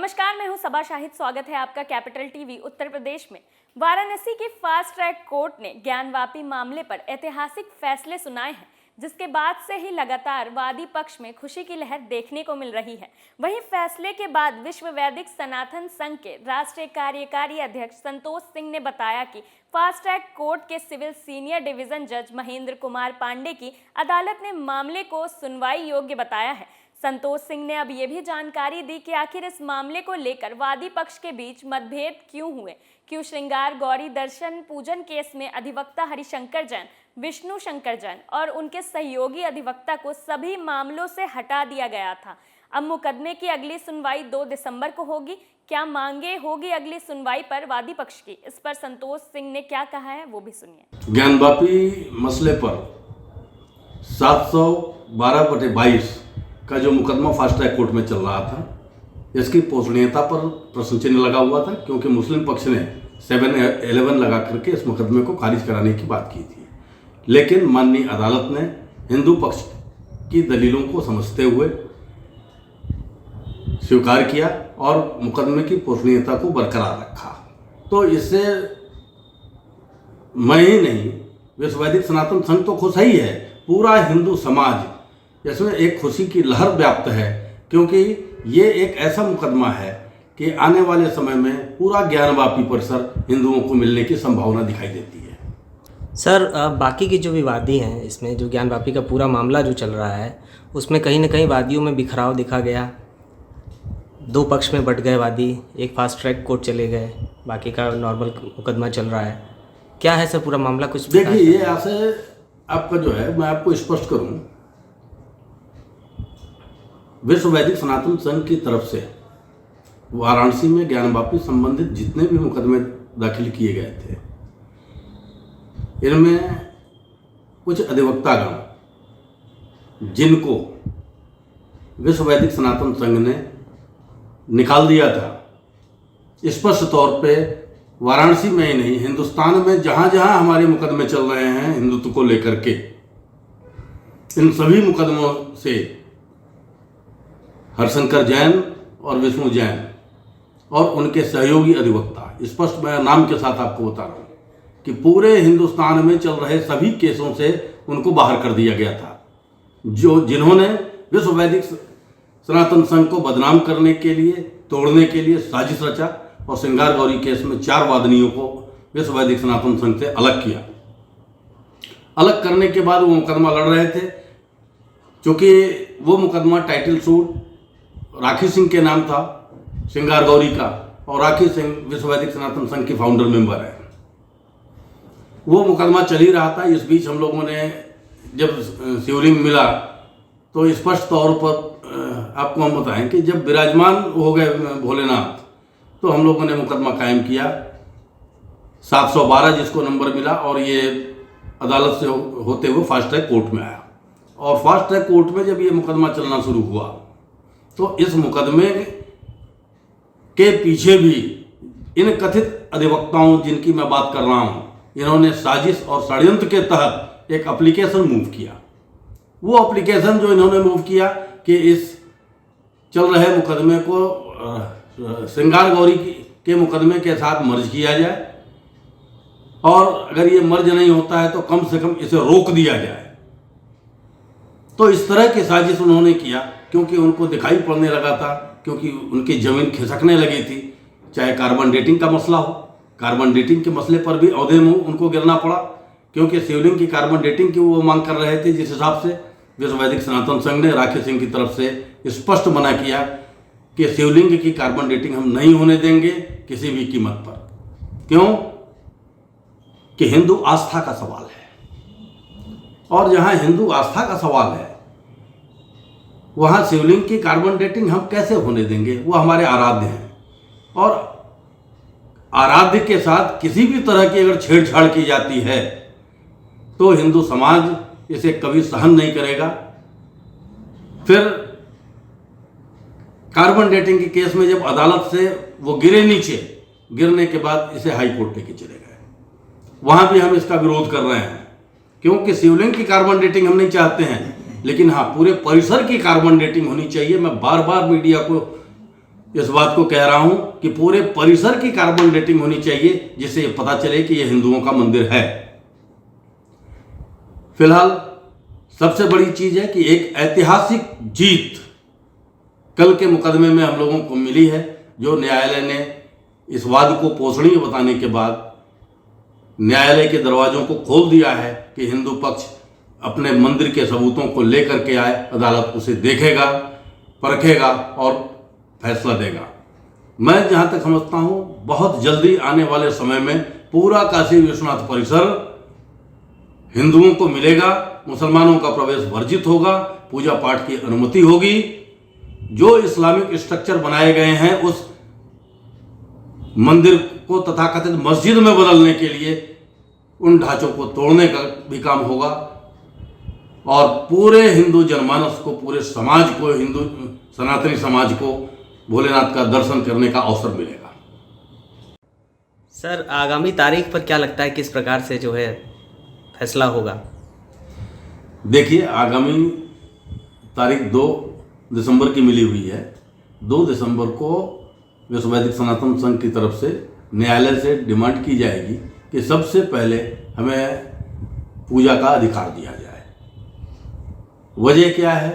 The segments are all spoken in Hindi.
नमस्कार, मैं हूं सबा शाहिद। स्वागत है आपका कैपिटल टीवी उत्तर प्रदेश में। वाराणसी के फास्ट ट्रैक कोर्ट ने ज्ञानवापी मामले पर ऐतिहासिक फैसले सुनाए हैं, जिसके बाद से ही लगातार वादी पक्ष में खुशी की लहर देखने को मिल रही है। वहीं फैसले के बाद विश्व वैदिक सनातन संघ के राष्ट्रीय कार्यकारी अध्यक्ष संतोष सिंह ने बताया कि फास्ट ट्रैक कोर्ट के सिविल सीनियर डिवीजन जज महेंद्र कुमार पांडे की अदालत ने मामले को सुनवाई योग्य बताया है। संतोष सिंह ने अब ये भी जानकारी दी कि आखिर इस मामले को लेकर वादी पक्ष के बीच मतभेद क्यों हुए, क्यों श्रृंगार गौरी दर्शन पूजन केस में अधिवक्ता हरिशंकर जैन, विष्णु शंकर जैन और उनके सहयोगी अधिवक्ता को सभी मामलों से हटा दिया गया था। अब मुकदमे की अगली सुनवाई 2 दिसंबर को होगी। क्या मांगे होगी अगली सुनवाई पर वादी पक्ष की, इस पर संतोष सिंह ने क्या कहा है वो भी सुनिए। ज्ञानवापी मसले पर 712/22 का जो मुकदमा फास्ट ट्रैक कोर्ट में चल रहा था, इसकी पोषणीयता पर प्रश्न चिन्ह लगा हुआ था, क्योंकि मुस्लिम पक्ष ने 711 लगा करके इस मुकदमे को खारिज कराने की बात की थी। लेकिन माननीय अदालत ने हिंदू पक्ष की दलीलों को समझते हुए स्वीकार किया और मुकदमे की पोषणीयता को बरकरार रखा। तो इससे मैं ही नहीं, विश्व वैदिक सनातन संघ तो खुश ही है, पूरा हिंदू समाज इसमें एक खुशी की लहर व्याप्त है, क्योंकि ये एक ऐसा मुकदमा है कि आने वाले समय में पूरा ज्ञानवापी परिसर हिंदुओं को मिलने की संभावना दिखाई देती है। सर, बाकी के जो विवादी हैं, इसमें जो ज्ञानवापी का पूरा मामला जो चल रहा है, उसमें कहीं ना कहीं वादियों में बिखराव दिखा गया। 2 पक्ष में बट गए वादी, एक फास्ट ट्रैक कोर्ट चले गए, बाकी का नॉर्मल मुकदमा चल रहा है। क्या है सर पूरा मामला? कुछ देखिए, ये ऐसे आपका जो है, मैं आपको स्पष्ट करूं, विश्व वैदिक सनातन संघ की तरफ से वाराणसी में ज्ञानवापी संबंधित जितने भी मुकदमे दाखिल किए गए थे, इनमें कुछ अधिवक्तागण जिनको विश्व वैदिक सनातन संघ ने निकाल दिया था, स्पष्ट तौर पे वाराणसी में ही नहीं, हिंदुस्तान में जहाँ जहाँ हमारे मुकदमे चल रहे हैं हिंदुत्व को लेकर के, इन सभी मुकदमों से हरिशंकर जैन और विष्णु जैन और उनके सहयोगी अधिवक्ता, स्पष्ट मैं नाम के साथ आपको बता रहा हूँ कि पूरे हिंदुस्तान में चल रहे सभी केसों से उनको बाहर कर दिया गया था। जिन्होंने विश्व वैदिक सनातन संघ को बदनाम करने के लिए, तोड़ने के लिए साजिश रचा और श्रृंगार गौरी केस में 4 वादनियों को विश्व वैदिक सनातन संघ से अलग किया। अलग करने के बाद वो मुकदमा लड़ रहे थे, क्योंकि वो मुकदमा टाइटल सूट राखी सिंह के नाम था, श्रृंगार गौरी का, और राखी सिंह विश्व वैदिक सनातन संघ की फाउंडर मेंबर है। वो मुकदमा चल ही रहा था। इस बीच हम लोगों ने जब शिवलिंग मिला तो स्पष्ट तौर पर आपको हम बताएं कि जब विराजमान हो गए भोलेनाथ, तो हम लोगों ने मुकदमा कायम किया 712 जिसको नंबर मिला, और ये अदालत से होते हुए फास्ट ट्रैक कोर्ट में आया। और फास्ट ट्रैक कोर्ट में जब ये मुकदमा चलना शुरू हुआ, तो इस मुकदमे के पीछे भी इन कथित अधिवक्ताओं जिनकी मैं बात कर रहा हूँ, इन्होंने साजिश और षड्यंत्र के तहत एक एप्लीकेशन मूव किया। वो एप्लीकेशन जो इन्होंने मूव किया कि इस चल रहे मुकदमे को श्रृंगार गौरी के मुकदमे के साथ मर्ज किया जाए, और अगर ये मर्ज नहीं होता है तो कम से कम इसे रोक दिया जाए। तो इस तरह की साजिश उन्होंने किया, क्योंकि उनको दिखाई पड़ने लगा था, क्योंकि उनकी ज़मीन खिसकने लगी थी। चाहे कार्बन डेटिंग का मसला हो, कार्बन डेटिंग के मसले पर भी औहदे में उनको गिरना पड़ा, क्योंकि शिवलिंग की कार्बन डेटिंग की वो मांग कर रहे थे, जिस हिसाब से विश्व वैदिक सनातन संघ ने राखी सिंह की तरफ से स्पष्ट मना किया कि शिवलिंग की कार्बन डेटिंग हम नहीं होने देंगे किसी भी कीमत पर। क्यों? कि हिंदू आस्था का सवाल है, और जहाँ हिंदू आस्था का सवाल है वहाँ शिवलिंग की कार्बन डेटिंग हम कैसे होने देंगे? वो हमारे आराध्य हैं, और आराध्य के साथ किसी भी तरह की अगर छेड़छाड़ की जाती है तो हिंदू समाज इसे कभी सहन नहीं करेगा। फिर कार्बन डेटिंग के केस में जब अदालत से वो गिरे नीचे, गिरने के बाद इसे हाई कोर्ट लेके चले गए, वहाँ भी हम इसका विरोध कर रहे हैं, क्योंकि शिवलिंग की कार्बन डेटिंग हम नहीं चाहते हैं, लेकिन हाँ, पूरे परिसर की कार्बन डेटिंग होनी चाहिए। मैं बार बार मीडिया को इस बात को कह रहा हूं कि पूरे परिसर की कार्बन डेटिंग होनी चाहिए, जिससे ये पता चले कि ये हिंदुओं का मंदिर है। फिलहाल सबसे बड़ी चीज है कि एक ऐतिहासिक जीत कल के मुकदमे में हम लोगों को मिली है, जो न्यायालय ने इस वाद को पोषणीय बताने के बाद न्यायालय के दरवाजों को खोल दिया है कि हिंदू पक्ष अपने मंदिर के सबूतों को लेकर के आए, अदालत उसे देखेगा, परखेगा और फैसला देगा। मैं जहां तक समझता हूं बहुत जल्दी आने वाले समय में पूरा काशी विश्वनाथ परिसर हिंदुओं को मिलेगा, मुसलमानों का प्रवेश वर्जित होगा, पूजा पाठ की अनुमति होगी। जो इस्लामिक स्ट्रक्चर बनाए गए हैं उस मंदिर को तथाकथित मस्जिद में बदलने के लिए उन ढांचों को तोड़ने का भी काम होगा और पूरे हिंदू जनमानस को, पूरे समाज को, हिंदू सनातनी समाज को भोलेनाथ का दर्शन करने का अवसर मिलेगा। सर, आगामी तारीख पर क्या लगता है किस प्रकार से जो है फैसला होगा? देखिए, आगामी तारीख 2 दिसंबर की मिली हुई है। 2 दिसंबर को विश्व वैदिक सनातन संघ की तरफ से न्यायालय से डिमांड की जाएगी कि सबसे पहले हमें पूजा का अधिकार दिया जाए। वजह क्या है?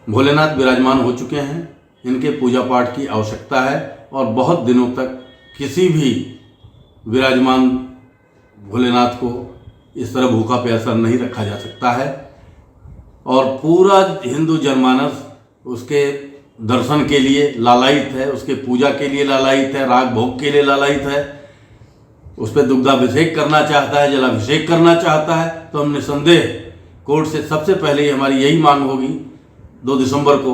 भोलेनाथ विराजमान हो चुके हैं, इनके पूजा पाठ की आवश्यकता है और बहुत दिनों तक किसी भी विराजमान भोलेनाथ को इस तरह भूखा प्यासा नहीं रखा जा सकता है और पूरा हिंदू जनमानस उसके दर्शन के लिए लालायित है, उसके पूजा के लिए लालायित है, राग भोग के लिए लालायित है, उस पर दुग्धाभिषेक करना चाहता है, जलाभिषेक करना चाहता है। तो हम निसंदेह कोर्ट से सबसे पहले हमारी यही मांग होगी 2 दिसंबर को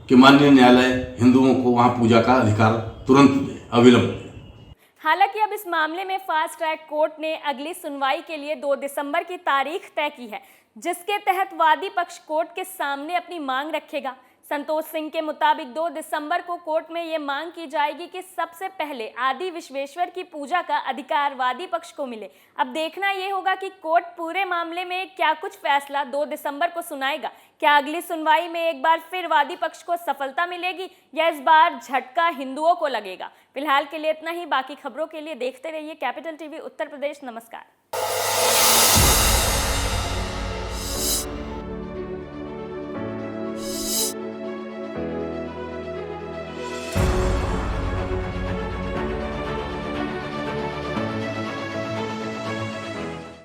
कि माननीय न्यायालय हिंदुओं को वहाँ पूजा का अधिकार तुरंत दे, अविलंब दे। हालांकि अब इस मामले में फास्ट ट्रैक कोर्ट ने अगली सुनवाई के लिए 2 दिसंबर की तारीख तय की है, जिसके तहत वादी पक्ष कोर्ट के सामने अपनी मांग रखेगा। संतोष सिंह के मुताबिक 2 दिसंबर को कोर्ट में ये मांग की जाएगी कि सबसे पहले आदि विश्वेश्वर की पूजा का अधिकार वादी पक्ष को मिले। अब देखना ये होगा कि कोर्ट पूरे मामले में क्या कुछ फैसला 2 दिसंबर को सुनाएगा। क्या अगली सुनवाई में एक बार फिर वादी पक्ष को सफलता मिलेगी या इस बार झटका हिंदुओं को लगेगा? फिलहाल के लिए इतना ही। बाकी खबरों के लिए देखते रहिए कैपिटल टीवी उत्तर प्रदेश। नमस्कार।